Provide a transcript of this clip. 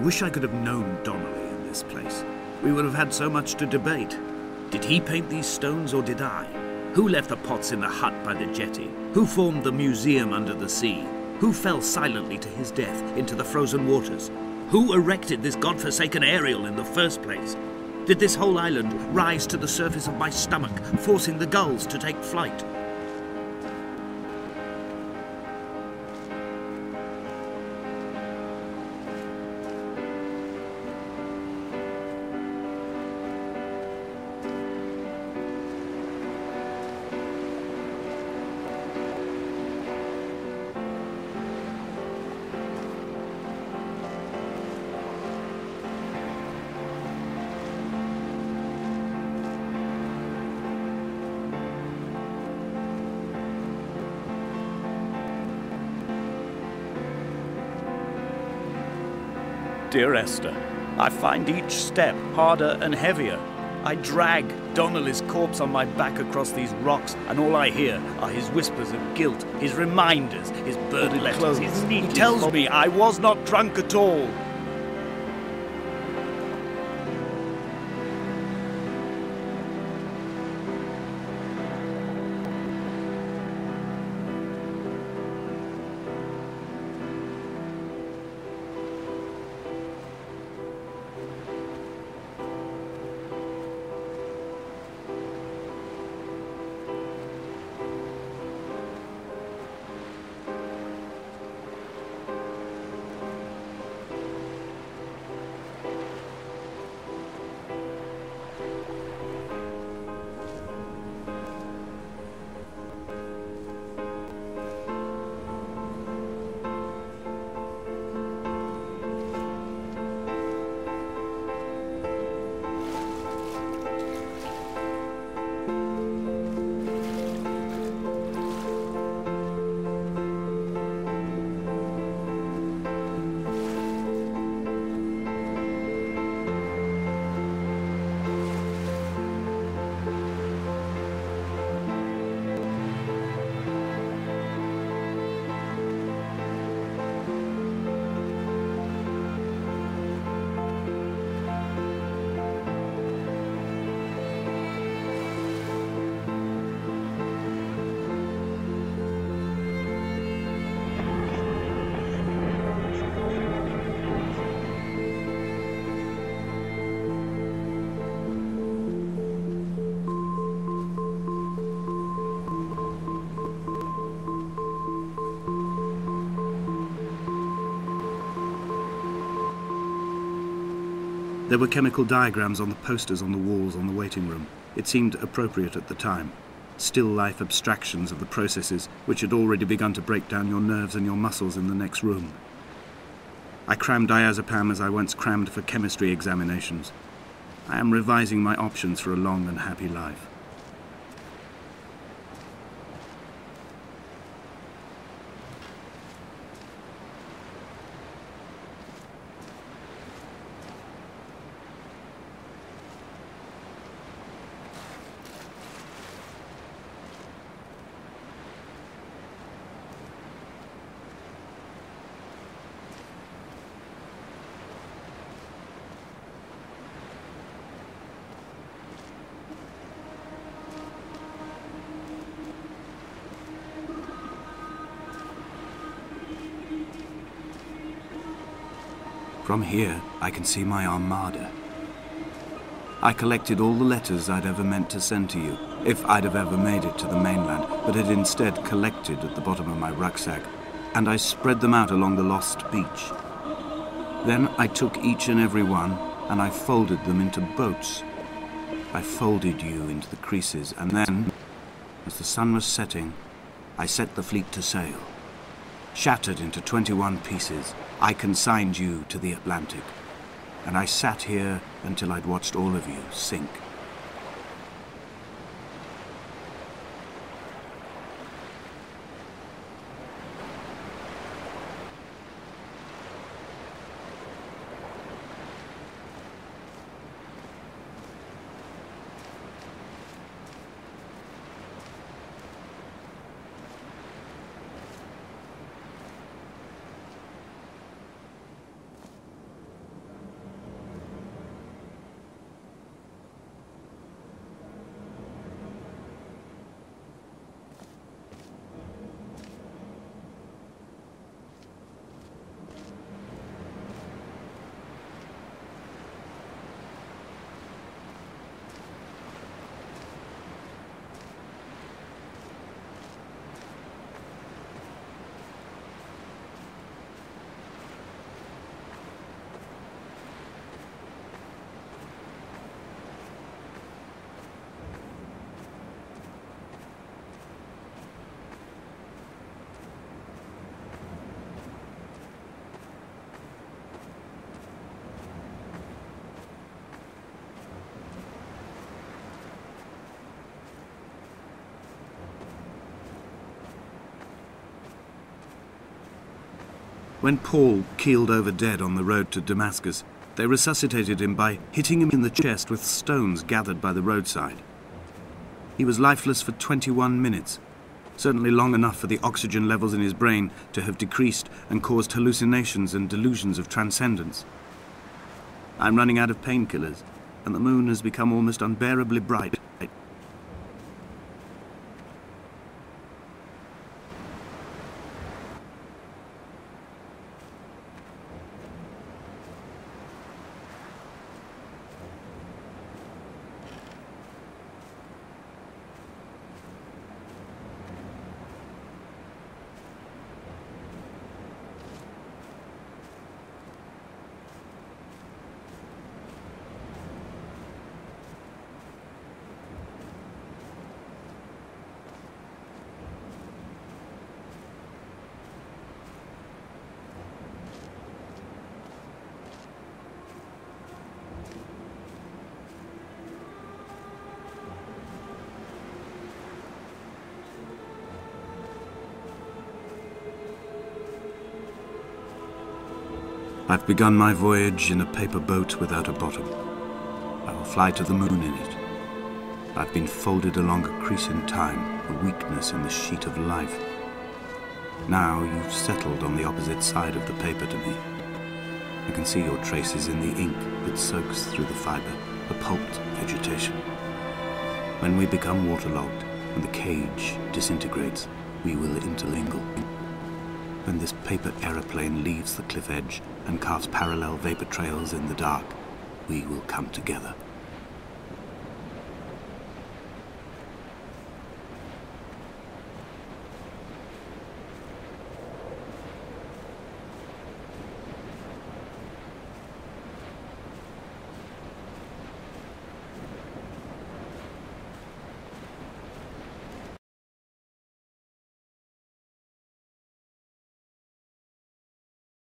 wish I could have known Donnelly in this place. We would have had so much to debate. Did he paint these stones, or did I? Who left the pots in the hut by the jetty? Who formed the museum under the sea? Who fell silently to his death into the frozen waters? Who erected this godforsaken aerial in the first place? Did this whole island rise to the surface of my stomach, forcing the gulls to take flight? Dear Esther, I find each step harder and heavier. I drag Donnelly's corpse on my back across these rocks, and all I hear are his whispers of guilt, his reminders, his birdie letters, his need. He tells me I was not drunk at all. There were chemical diagrams on the posters on the walls on the waiting room. It seemed appropriate at the time. Still life abstractions of the processes which had already begun to break down your nerves and your muscles in the next room. I crammed diazepam as I once crammed for chemistry examinations. I am revising my options for a long and happy life. From here, I can see my armada. I collected all the letters I'd ever meant to send to you, if I'd have ever made it to the mainland, but had instead collected at the bottom of my rucksack, and I spread them out along the lost beach. Then I took each and every one, and I folded them into boats. I folded you into the creases, and then, as the sun was setting, I set the fleet to sail. Shattered into 21 pieces, I consigned you to the Atlantic, and I sat here until I'd watched all of you sink. When Paul keeled over dead on the road to Damascus, they resuscitated him by hitting him in the chest with stones gathered by the roadside. He was lifeless for 21 minutes, certainly long enough for the oxygen levels in his brain to have decreased and caused hallucinations and delusions of transcendence. I'm running out of painkillers, and the moon has become almost unbearably bright. I've begun my voyage in a paper boat without a bottom. I will fly to the moon in it. I've been folded along a crease in time, a weakness in the sheet of life. Now you've settled on the opposite side of the paper to me. I can see your traces in the ink that soaks through the fibre, the pulped vegetation. When we become waterlogged and the cage disintegrates, we will intermingle. When this paper aeroplane leaves the cliff edge and casts parallel vapor trails in the dark, we will come together.